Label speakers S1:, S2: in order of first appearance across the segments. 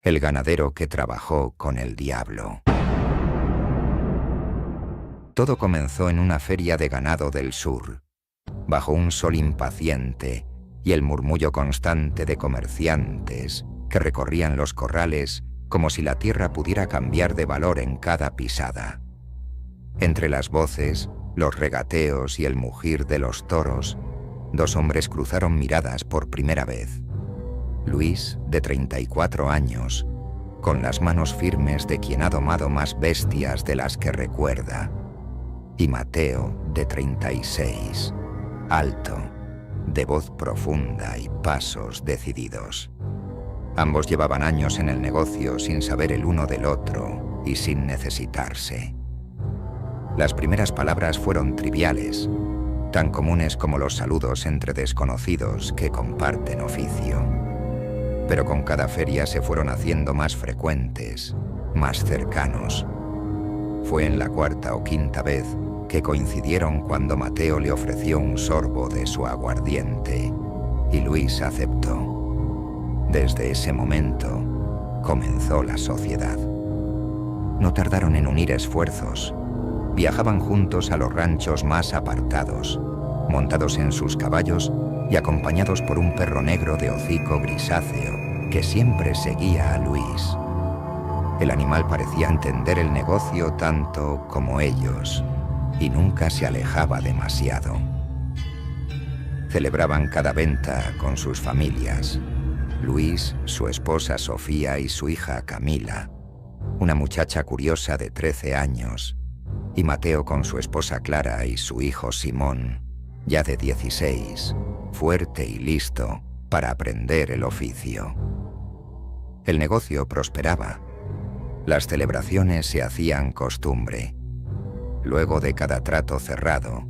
S1: El ganadero que trabajó con el diablo. Todo comenzó en una feria de ganado del sur, bajo un sol impaciente y el murmullo constante de comerciantes que recorrían los corrales como si la tierra pudiera cambiar de valor en cada pisada. Entre las voces, los regateos y el mugir de los toros, dos hombres cruzaron miradas por primera vez. Luis, de 34 años, con las manos firmes de quien ha domado más bestias de las que recuerda, y Mateo, de 36, alto, de voz profunda y pasos decididos. Ambos llevaban años en el negocio sin saber el uno del otro y sin necesitarse. Las primeras palabras fueron triviales, tan comunes como los saludos entre desconocidos que comparten oficio. Pero con cada feria se fueron haciendo más frecuentes, más cercanos. Fue en la cuarta o quinta vez que coincidieron cuando Mateo le ofreció un sorbo de su aguardiente y Luis aceptó. Desde ese momento comenzó la sociedad. No tardaron en unir esfuerzos. Viajaban juntos a los ranchos más apartados, montados en sus caballos y acompañados por un perro negro de hocico grisáceo que siempre seguía a Luis. El animal parecía entender el negocio tanto como ellos y nunca se alejaba demasiado. Celebraban cada venta con sus familias. Luis, su esposa Sofía y su hija Camila, una muchacha curiosa de 13 años, y Mateo con su esposa Clara y su hijo Simón, ya de 16, fuerte y listo para aprender el oficio. El negocio prosperaba. Las celebraciones se hacían costumbre. Luego de cada trato cerrado,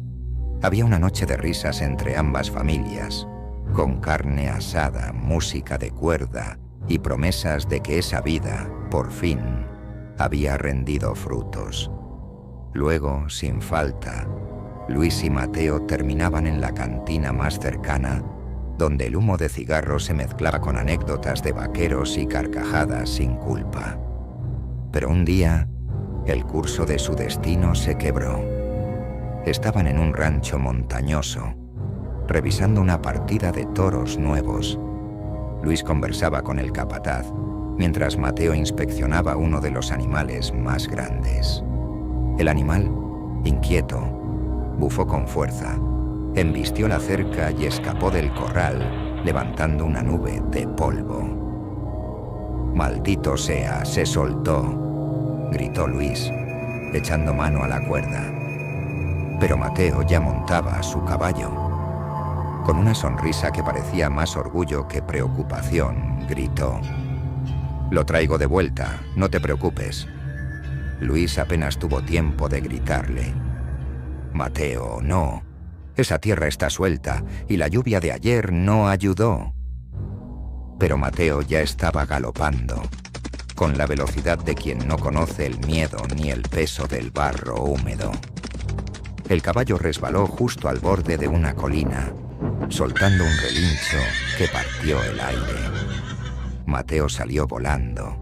S1: había una noche de risas entre ambas familias, con carne asada, música de cuerda y promesas de que esa vida, por fin, había rendido frutos. Luego, sin falta, Luis y Mateo terminaban en la cantina más cercana, donde el humo de cigarro se mezclaba con anécdotas de vaqueros y carcajadas sin culpa. Pero un día, el curso de su destino se quebró. Estaban en un rancho montañoso, revisando una partida de toros nuevos. Luis conversaba con el capataz, mientras Mateo inspeccionaba uno de los animales más grandes. El animal, inquieto, bufó con fuerza, embistió la cerca y escapó del corral, levantando una nube de polvo. «Maldito sea, se soltó», gritó Luis, echando mano a la cuerda. Pero Mateo ya montaba a su caballo. Con una sonrisa que parecía más orgullo que preocupación, gritó: «Lo traigo de vuelta, no te preocupes». Luis apenas tuvo tiempo de gritarle: «Mateo, no. Esa tierra está suelta y la lluvia de ayer no ayudó». Pero Mateo ya estaba galopando, con la velocidad de quien no conoce el miedo ni el peso del barro húmedo. El caballo resbaló justo al borde de una colina, soltando un relincho que partió el aire. Mateo salió volando,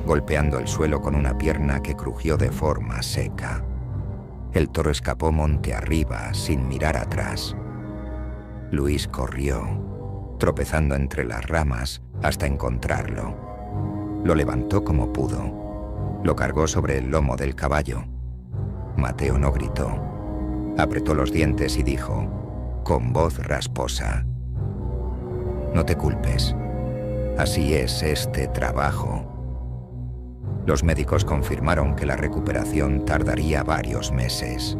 S1: golpeando el suelo con una pierna que crujió de forma seca. El toro escapó monte arriba sin mirar atrás. Luis corrió, tropezando entre las ramas hasta encontrarlo. Lo levantó como pudo. Lo cargó sobre el lomo del caballo. Mateo no gritó. Apretó los dientes y dijo, con voz rasposa: «No te culpes. Así es este trabajo». Los médicos confirmaron que la recuperación tardaría varios meses.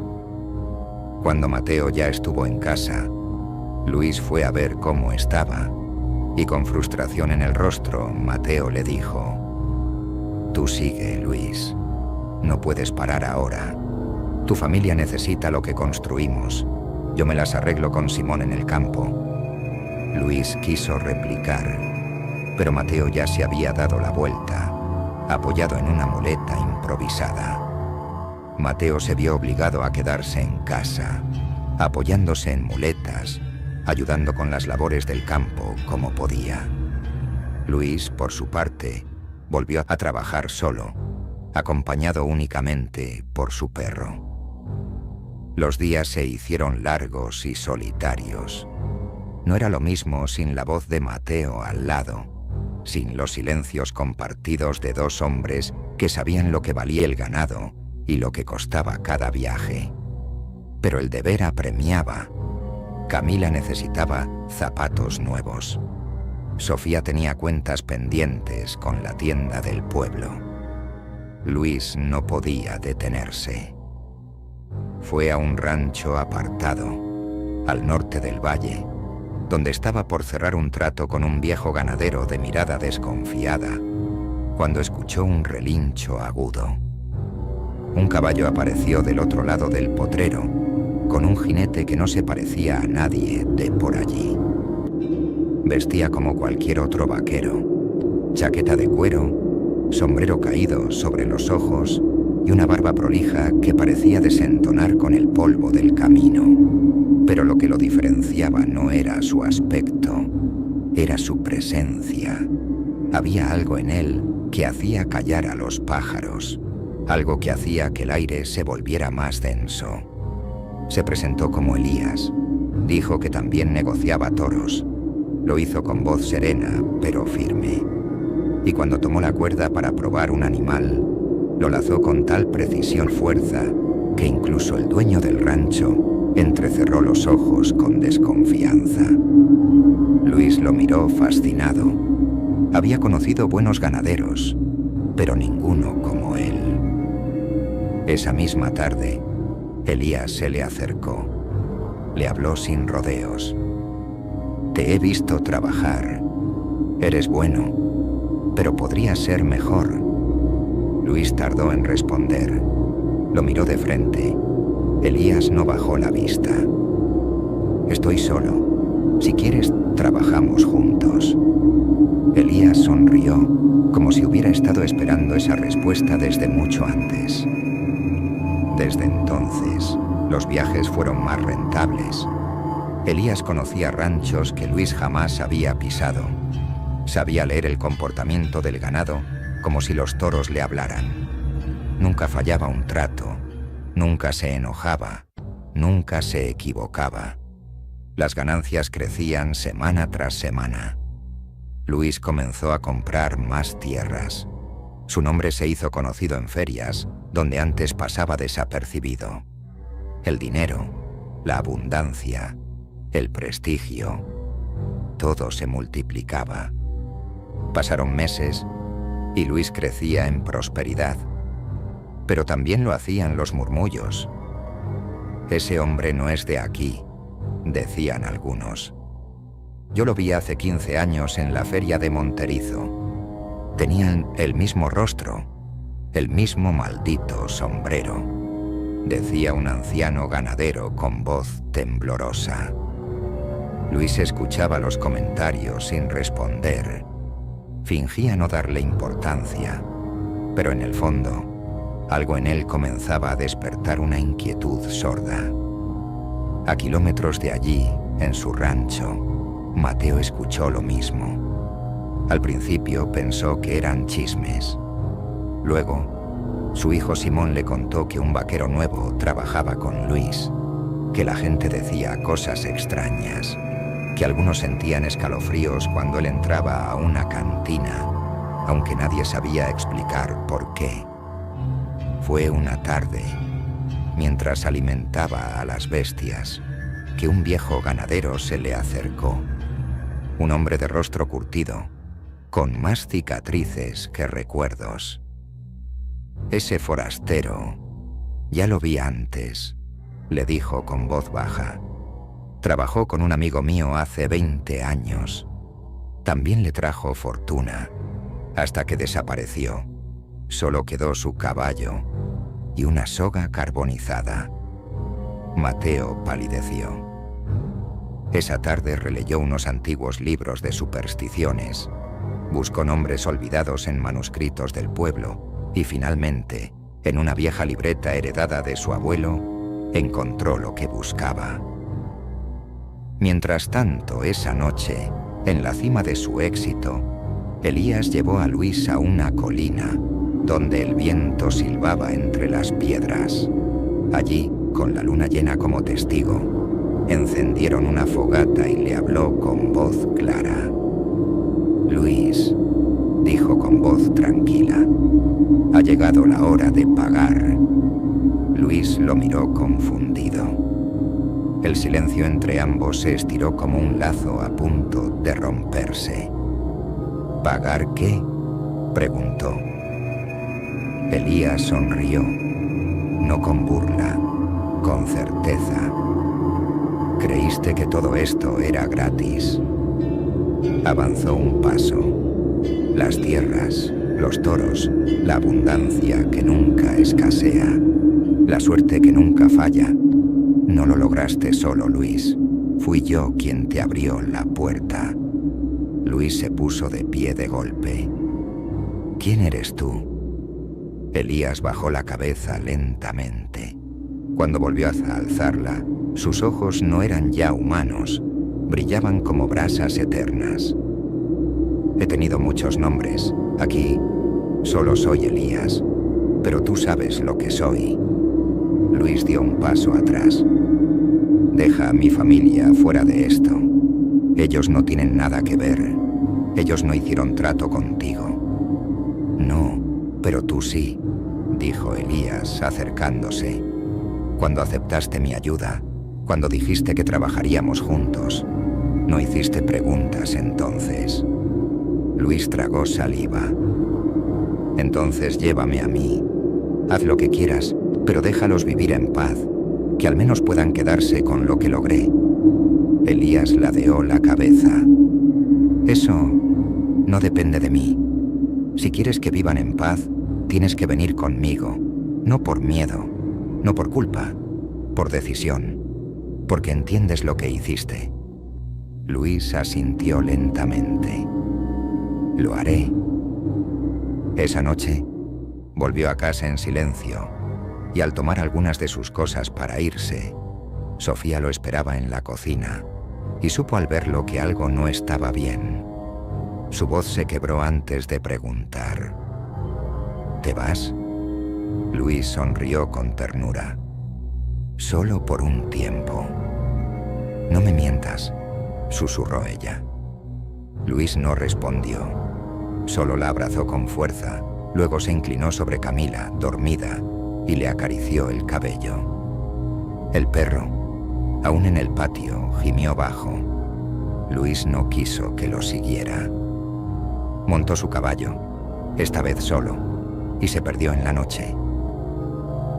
S1: Cuando Mateo ya estuvo en casa, Luis fue a ver cómo estaba, y con frustración en el rostro, Mateo le dijo: «Tú sigue, Luis. No puedes parar ahora. Tu familia necesita lo que construimos. Yo me las arreglo con Simón en el campo». Luis quiso replicar, pero Mateo ya se había dado la vuelta, apoyado en una muleta improvisada. Mateo se vio obligado a quedarse en casa, apoyándose en muletas, ayudando con las labores del campo como podía. Luis, por su parte, volvió a trabajar solo, acompañado únicamente por su perro. Los días se hicieron largos y solitarios. No era lo mismo sin la voz de Mateo al lado, sin los silencios compartidos de dos hombres que sabían lo que valía el ganado y lo que costaba cada viaje. Pero el deber apremiaba. Camila necesitaba zapatos nuevos. Sofía tenía cuentas pendientes con la tienda del pueblo. Luis no podía detenerse. Fue a un rancho apartado, al norte del valle, donde estaba por cerrar un trato con un viejo ganadero de mirada desconfiada, cuando escuchó un relincho agudo. Un caballo apareció del otro lado del potrero, con un jinete que no se parecía a nadie de por allí. Vestía como cualquier otro vaquero, chaqueta de cuero, sombrero caído sobre los ojos y una barba prolija que parecía desentonar con el polvo del camino. Pero lo que lo diferenciaba no era su aspecto, era su presencia. Había algo en él que hacía callar a los pájaros, algo que hacía que el aire se volviera más denso. Se presentó como Elías, dijo que también negociaba toros. Lo hizo con voz serena, pero firme. Y cuando tomó la cuerda para probar un animal, lo lazó con tal precisión y fuerza que incluso el dueño del rancho entrecerró los ojos con desconfianza. Luis lo miró fascinado. Había conocido buenos ganaderos, pero ninguno como él. Esa misma tarde, Elías se le acercó. Le habló sin rodeos. «Te he visto trabajar. Eres bueno, pero podrías ser mejor». Luis tardó en responder. Lo miró de frente. Elías no bajó la vista. «Estoy solo. Si quieres, trabajamos juntos». Elías sonrió, como si hubiera estado esperando esa respuesta desde mucho antes. Desde entonces, los viajes fueron más rentables. Elías conocía ranchos que Luis jamás había pisado. Sabía leer el comportamiento del ganado como si los toros le hablaran. Nunca fallaba un trato, nunca se enojaba, nunca se equivocaba. Las ganancias crecían semana tras semana. Luis comenzó a comprar más tierras. Su nombre se hizo conocido en ferias, donde antes pasaba desapercibido. El dinero, la abundancia, el prestigio, todo se multiplicaba. Pasaron meses y Luis crecía en prosperidad, pero también lo hacían los murmullos. «Ese hombre no es de aquí», decían algunos. Yo lo vi hace 15 años en la feria de Monterizo. Tenían el mismo rostro, el mismo maldito sombrero, decía un anciano ganadero con voz temblorosa. Luis escuchaba los comentarios sin responder. Fingía no darle importancia, pero en el fondo, algo en él comenzaba a despertar una inquietud sorda. A kilómetros de allí, en su rancho, Mateo escuchó lo mismo. Al principio pensó que eran chismes. Luego, su hijo Simón le contó que un vaquero nuevo trabajaba con Luis, que la gente decía cosas extrañas, que algunos sentían escalofríos cuando él entraba a una cantina, aunque nadie sabía explicar por qué. Fue una tarde, mientras alimentaba a las bestias, que un viejo ganadero se le acercó. Un hombre de rostro curtido, con más cicatrices que recuerdos. «Ese forastero, ya lo vi antes», le dijo con voz baja. «Trabajó con un amigo mío hace 20 años. También le trajo fortuna, hasta que desapareció. Solo quedó su caballo y una soga carbonizada». Mateo palideció. Esa tarde releyó unos antiguos libros de supersticiones, buscó nombres olvidados en manuscritos del pueblo y finalmente, en una vieja libreta heredada de su abuelo, encontró lo que buscaba. Mientras tanto, esa noche, en la cima de su éxito, Elías llevó a Luis a una colina, donde el viento silbaba entre las piedras. Allí, con la luna llena como testigo, encendieron una fogata y le habló con voz clara. «Luis», dijo con voz tranquila, «ha llegado la hora de pagar». Luis lo miró confundido. El silencio entre ambos se estiró como un lazo a punto de romperse. «¿Pagar qué?», preguntó. Elías sonrió, no con burla, con certeza. «Creíste que todo esto era gratis». Avanzó un paso. Las tierras, los toros, la abundancia que nunca escasea, la suerte que nunca falla. No lo lograste solo, Luis. Fui yo quien te abrió la puerta. Luis se puso de pie de golpe. «¿Quién eres tú?». Elías bajó la cabeza lentamente. Cuando volvió a alzarla, sus ojos no eran ya humanos, brillaban como brasas eternas. «He tenido muchos nombres. Aquí solo soy Elías, pero tú sabes lo que soy». Luis dio un paso atrás. «Deja a mi familia fuera de esto. Ellos no tienen nada que ver. Ellos no hicieron trato contigo». «No, pero tú sí», dijo Elías, acercándose. «Cuando aceptaste mi ayuda, cuando dijiste que trabajaríamos juntos, no hiciste preguntas entonces». Luis tragó saliva. «Entonces llévame a mí. Haz lo que quieras, pero déjalos vivir en paz, que al menos puedan quedarse con lo que logré». Elías ladeó la cabeza. «Eso no depende de mí. Si quieres que vivan en paz, tienes que venir conmigo, no por miedo, no por culpa, por decisión, porque entiendes lo que hiciste». Luis asintió lentamente. «Lo haré». Esa noche volvió a casa en silencio y al tomar algunas de sus cosas para irse, Sofía lo esperaba en la cocina y supo al verlo que algo no estaba bien. Su voz se quebró antes de preguntar. «¿Te vas?». Luis sonrió con ternura. «Solo por un tiempo». «No me mientas», susurró ella. Luis no respondió. Solo la abrazó con fuerza, luego se inclinó sobre Camila, dormida, y le acarició el cabello. El perro, aún en el patio, gimió bajo. Luis no quiso que lo siguiera. Montó su caballo, esta vez solo, y se perdió en la noche.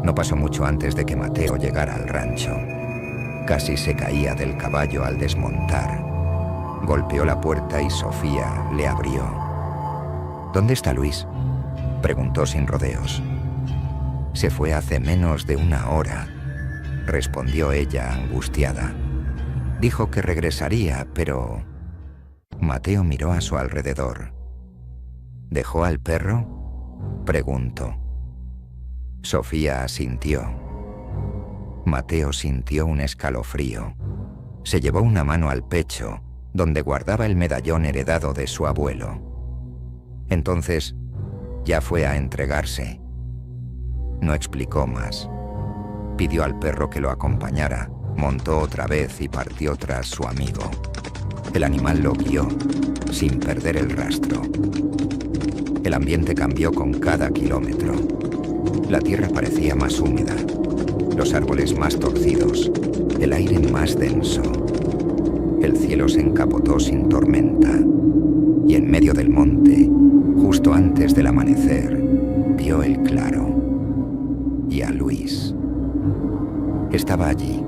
S1: No pasó mucho antes de que Mateo llegara al rancho. Casi se caía del caballo al desmontar. Golpeó la puerta y Sofía le abrió. «¿Dónde está Luis?», preguntó sin rodeos. «Se fue hace menos de una hora», respondió ella angustiada. «Dijo que regresaría, pero...». Mateo miró a su alrededor. «¿Dejó al perro?», preguntó. Sofía asintió. Mateo sintió un escalofrío. Se llevó una mano al pecho, donde guardaba el medallón heredado de su abuelo. Entonces, ya fue a entregarse. No explicó más. Pidió al perro que lo acompañara, montó otra vez y partió tras su amigo. El animal lo guió, sin perder el rastro. El ambiente cambió con cada kilómetro. La tierra parecía más húmeda, los árboles más torcidos, el aire más denso. El cielo se encapotó sin tormenta, y en medio del monte, justo antes del amanecer, vio el claro. Y a Luis. Estaba allí,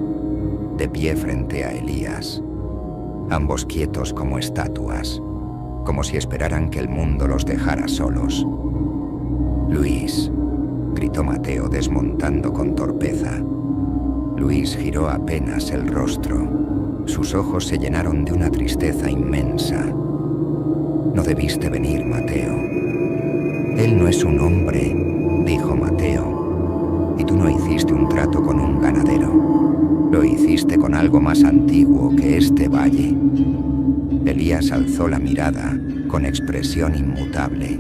S1: de pie frente a Elías, ambos quietos como estatuas, como si esperaran que el mundo los dejara solos. «Luis», gritó Mateo desmontando con torpeza. Luis giró apenas el rostro. Sus ojos se llenaron de una tristeza inmensa. «No debiste venir, Mateo». «Él no es un hombre», dijo Mateo. «Y tú no hiciste un trato con un ganadero. Lo hiciste con algo más antiguo que este valle». Elías alzó la mirada, con expresión inmutable.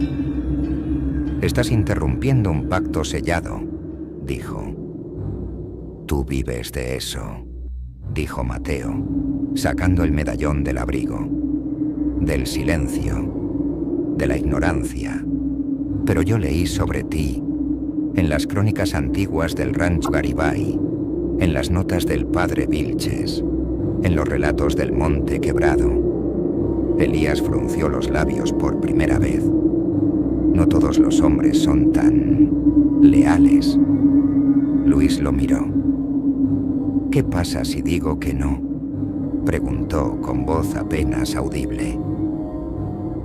S1: «Estás interrumpiendo un pacto sellado», dijo. «Tú vives de eso», dijo Mateo, sacando el medallón del abrigo. «Del silencio, de la ignorancia. Pero yo leí sobre ti en las crónicas antiguas del rancho Garibay, en las notas del padre Vilches, en los relatos del Monte Quebrado». Elías frunció los labios por primera vez. No todos los hombres son tan leales. Luis lo miró. «¿Qué pasa si digo que no?», preguntó con voz apenas audible.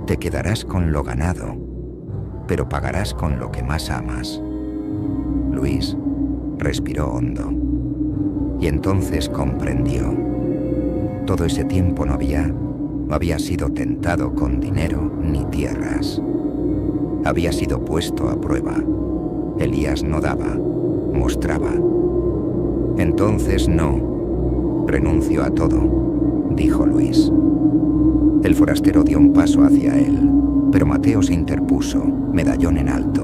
S1: «Te quedarás con lo ganado, pero pagarás con lo que más amas». Luis respiró hondo. Y entonces comprendió. Todo ese tiempo no había sido tentado con dinero ni tierras. Había sido puesto a prueba. Elías no daba, mostraba. «Entonces no, renuncio a todo», dijo Luis. El forastero dio un paso hacia él, pero Mateo se interpuso, medallón en alto.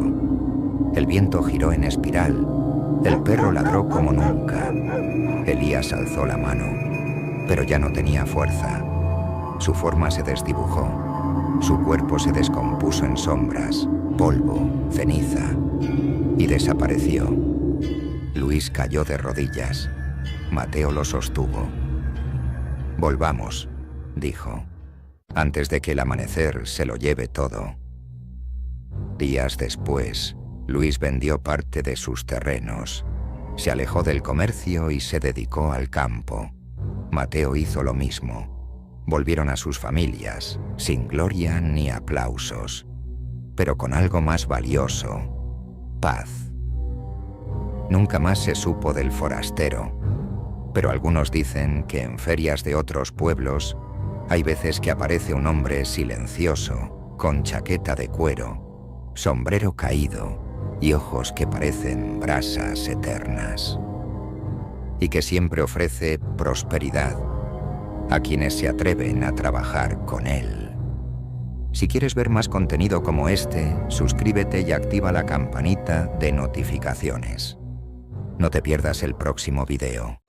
S1: El viento giró en espiral. El perro ladró como nunca. Elías alzó la mano, pero ya no tenía fuerza. Su forma se desdibujó. Su cuerpo se descompuso en sombras, polvo, ceniza, y desapareció. Luis cayó de rodillas. Mateo lo sostuvo. «Volvamos», dijo, «antes de que el amanecer se lo lleve todo». Días después, Luis vendió parte de sus terrenos. Se alejó del comercio y se dedicó al campo. Mateo hizo lo mismo. Volvieron a sus familias, sin gloria ni aplausos, pero con algo más valioso: paz. Nunca más se supo del forastero, pero algunos dicen que en ferias de otros pueblos hay veces que aparece un hombre silencioso, con chaqueta de cuero, sombrero caído y ojos que parecen brasas eternas, y que siempre ofrece prosperidad a quienes se atreven a trabajar con él. Si quieres ver más contenido como este, suscríbete y activa la campanita de notificaciones. No te pierdas el próximo video.